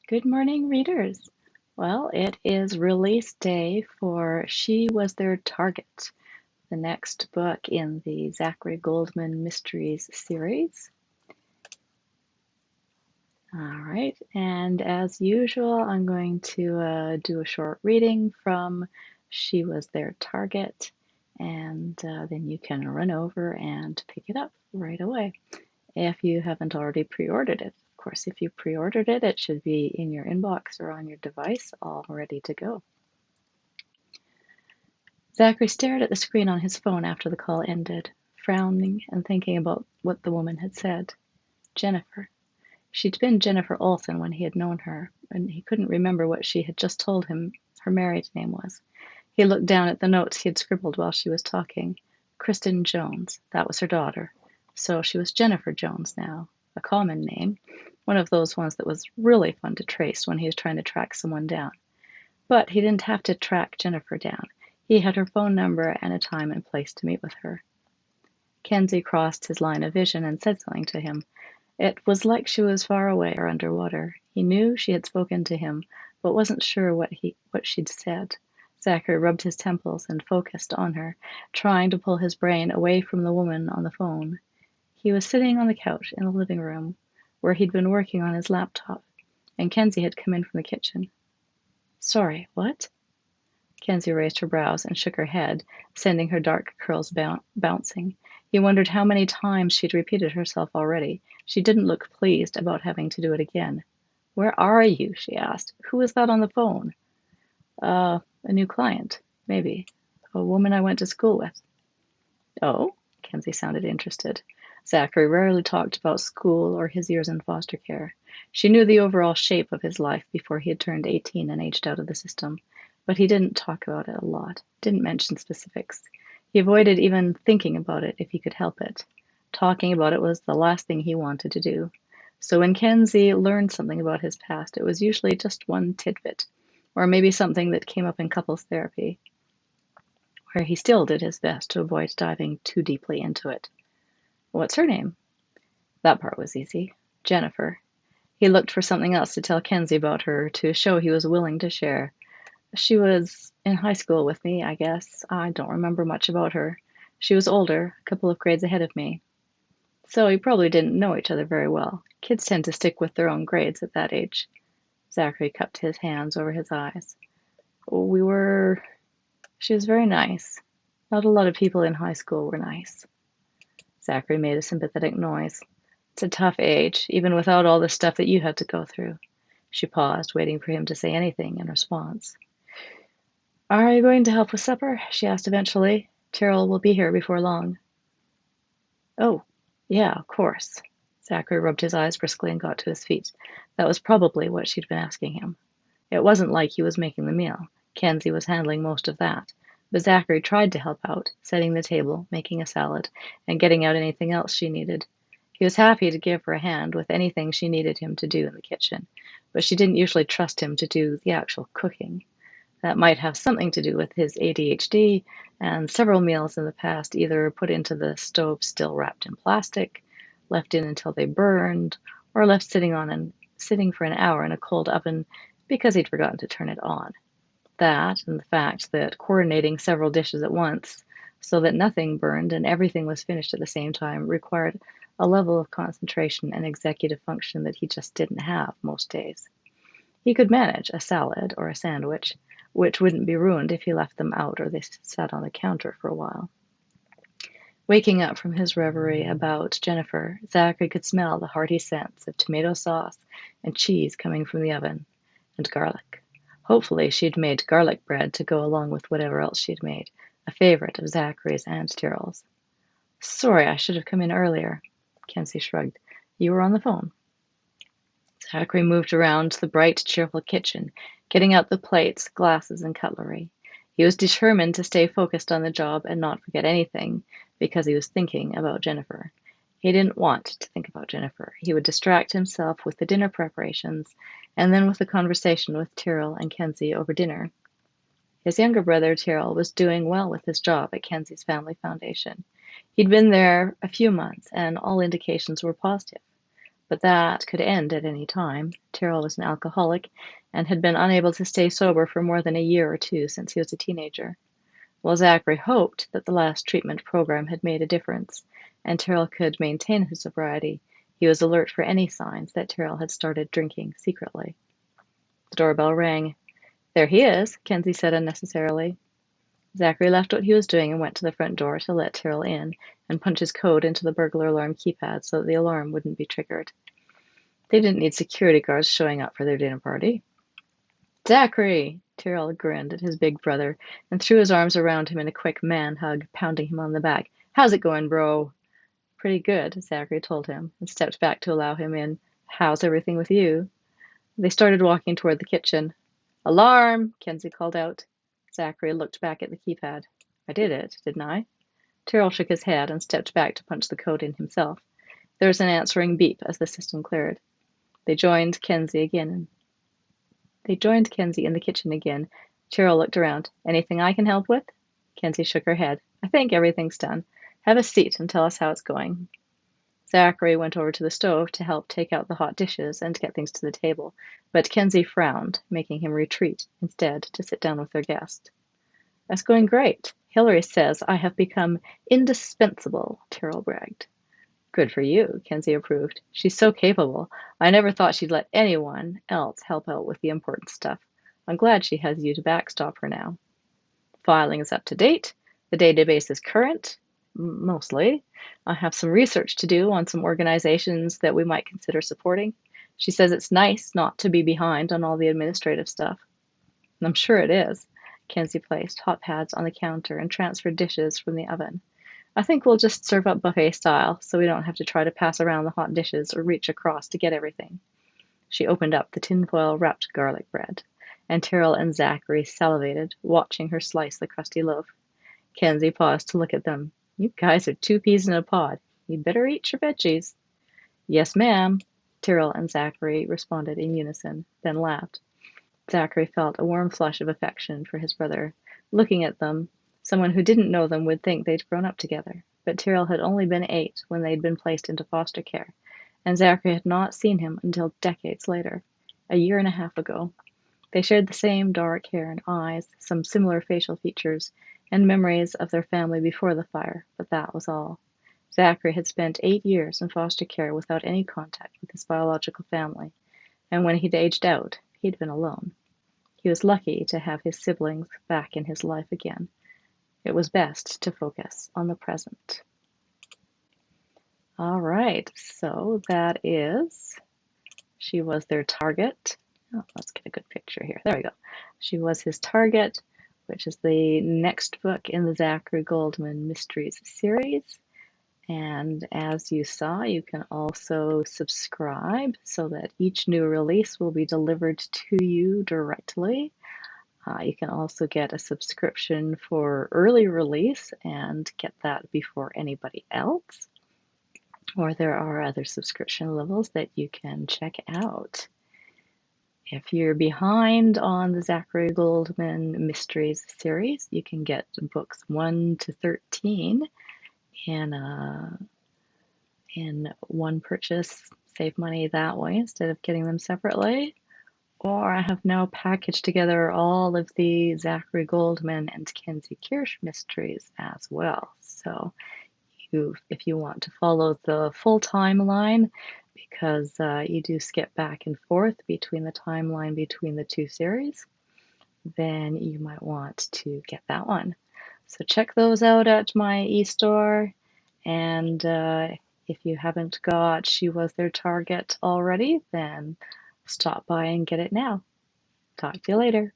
Good morning, readers. Well, it is release day for She Was Their Target, the next book in the Zachary Goldman Mysteries series. All right, and as usual, I'm going to do a short reading from She Was Their Target, and then you can run over and pick it up right away if you haven't already pre-ordered it. Of course, if you pre-ordered it, it should be in your inbox or on your device, all ready to go. Zachary stared at the screen on his phone after the call ended, frowning and thinking about what the woman had said. Jennifer. She'd been Jennifer Olson when he had known her, and he couldn't remember what she had just told him her married name was. He looked down at the notes he had scribbled while she was talking. Kristin Jones, that was her daughter. So she was Jennifer Jones now, a common name, one of those ones that was really fun to trace when he was trying to track someone down. But he didn't have to track Jennifer down. He had her phone number and a time and place to meet with her. Kenzie crossed his line of vision and said something to him. It was like she was far away or underwater. He knew she had spoken to him, but wasn't sure what she'd said. Zachary rubbed his temples and focused on her, trying to pull his brain away from the woman on the phone. He was sitting on the couch in the living room, where he'd been working on his laptop, and Kenzie had come in from the kitchen. Sorry, what? Kenzie raised her brows and shook her head, sending her dark curls bouncing. He wondered how many times she'd repeated herself already. She didn't look pleased about having to do it again. Where are you? She asked. Who is that on the phone? A new client, maybe. A woman I went to school with. Oh? Kenzie sounded interested. Zachary rarely talked about school or his years in foster care. She knew the overall shape of his life before he had turned 18 and aged out of the system, but he didn't talk about it a lot, didn't mention specifics. He avoided even thinking about it if he could help it. Talking about it was the last thing he wanted to do. So when Kenzie learned something about his past, it was usually just one tidbit, or maybe something that came up in couples therapy, where he still did his best to avoid diving too deeply into it. What's her name? That part was easy. Jennifer. He looked for something else to tell Kenzie about her, to show he was willing to share. She was in high school with me, I guess. I don't remember much about her. She was older, a couple of grades ahead of me. So you probably didn't know each other very well. Kids tend to stick with their own grades at that age. Zachary cupped his hands over his eyes. She was very nice. Not a lot of people in high school were nice. Zachary made a sympathetic noise. It's a tough age, even without all the stuff that you had to go through. She paused, waiting for him to say anything in response. Are you going to help with supper? She asked eventually. Terrell will be here before long. Oh, yeah, of course. Zachary rubbed his eyes briskly and got to his feet. That was probably what she'd been asking him. It wasn't like he was making the meal. Kenzie was handling most of that. But Zachary tried to help out, setting the table, making a salad, and getting out anything else she needed. He was happy to give her a hand with anything she needed him to do in the kitchen, but she didn't usually trust him to do the actual cooking. That might have something to do with his ADHD, and several meals in the past either put into the stove still wrapped in plastic, left in until they burned, or left sitting for an hour in a cold oven because he'd forgotten to turn it on. That, and the fact that coordinating several dishes at once so that nothing burned and everything was finished at the same time required a level of concentration and executive function that he just didn't have most days. He could manage a salad or a sandwich, which wouldn't be ruined if he left them out or they sat on the counter for a while. Waking up from his reverie about Jennifer, Zachary could smell the hearty scents of tomato sauce and cheese coming from the oven, and garlic. Hopefully she'd made garlic bread to go along with whatever else she'd made, a favorite of Zachary's and Terrell's. Sorry, I should have come in earlier. Kenzie shrugged. You were on the phone. Zachary moved around the bright, cheerful kitchen, getting out the plates, glasses, and cutlery. He was determined to stay focused on the job and not forget anything, because he was thinking about Jennifer. He didn't want to think about Jennifer. He would distract himself with the dinner preparations, and then with the conversation with Terrell and Kenzie over dinner. His younger brother, Terrell, was doing well with his job at Kenzie's Family Foundation. He'd been there a few months, and all indications were positive. But that could end at any time. Terrell was an alcoholic and had been unable to stay sober for more than a year or two since he was a teenager. While Zachary hoped that the last treatment program had made a difference and Terrell could maintain his sobriety, he was alert for any signs that Terrell had started drinking secretly. The doorbell rang. "There he is," Kenzie said unnecessarily. Zachary left what he was doing and went to the front door to let Terrell in and punch his code into the burglar alarm keypad so that the alarm wouldn't be triggered. They didn't need security guards showing up for their dinner party. "Zachary!" Terrell grinned at his big brother and threw his arms around him in a quick man hug, pounding him on the back. "How's it going, bro?" "Pretty good," Zachary told him, and stepped back to allow him in. "How's everything with you?" They started walking toward the kitchen. "Alarm!" Kenzie called out. Zachary looked back at the keypad. "I did it, didn't I?" Terrell shook his head and stepped back to punch the code in himself. There was an answering beep as the system cleared. They joined Kenzie in the kitchen again. Terrell looked around. "Anything I can help with?" Kenzie shook her head. "I think everything's done. Have a seat and tell us how it's going." Zachary went over to the stove to help take out the hot dishes and get things to the table, but Kenzie frowned, making him retreat instead to sit down with their guest. "That's going great. Hillary says I have become indispensable," Terrell bragged. "Good for you," Kenzie approved. "She's so capable. I never thought she'd let anyone else help out with the important stuff. I'm glad she has you to backstop her now." "Filing is up to date. The database is current. Mostly. I have some research to do on some organizations that we might consider supporting. She says it's nice not to be behind on all the administrative stuff." "I'm sure it is." Kenzie placed hot pads on the counter and transferred dishes from the oven. "I think we'll just serve up buffet style, so we don't have to try to pass around the hot dishes or reach across to get everything." She opened up the tinfoil wrapped garlic bread, and Terrell and Zachary salivated, watching her slice the crusty loaf. Kenzie paused to look at them. "You guys are two peas in a pod. You'd better eat your veggies." "Yes, ma'am," Terrell and Zachary responded in unison, then laughed. Zachary felt a warm flush of affection for his brother. Looking at them, someone who didn't know them would think they'd grown up together. But Terrell had only been 8 when they'd been placed into foster care, and Zachary had not seen him until decades later, a year and a half ago. They shared the same dark hair and eyes, some similar facial features, and memories of their family before the fire, but that was all. Zachary had spent 8 years in foster care without any contact with his biological family, and when he'd aged out, he'd been alone. He was lucky to have his siblings back in his life again. It was best to focus on the present. All right, so that is She Was Their Target. Oh, let's get a good picture here. There we go. She Was His Target, which is the next book in the Zachary Goldman Mysteries series. And as you saw, you can also subscribe so that each new release will be delivered to you directly. You can also get a subscription for early release and get that before anybody else. Or there are other subscription levels that you can check out. If you're behind on the Zachary Goldman Mysteries series, you can get books 1 to 13 in one purchase. Save money that way instead of getting them separately. Or I have now packaged together all of the Zachary Goldman and Kenzie Kirsch mysteries as well. So if you want to follow the full timeline, because you do skip back and forth between the timeline between the two series, then you might want to get that one. So check those out at my e-store, and if you haven't got She Was Their Target already, then stop by and get it now. Talk to you later.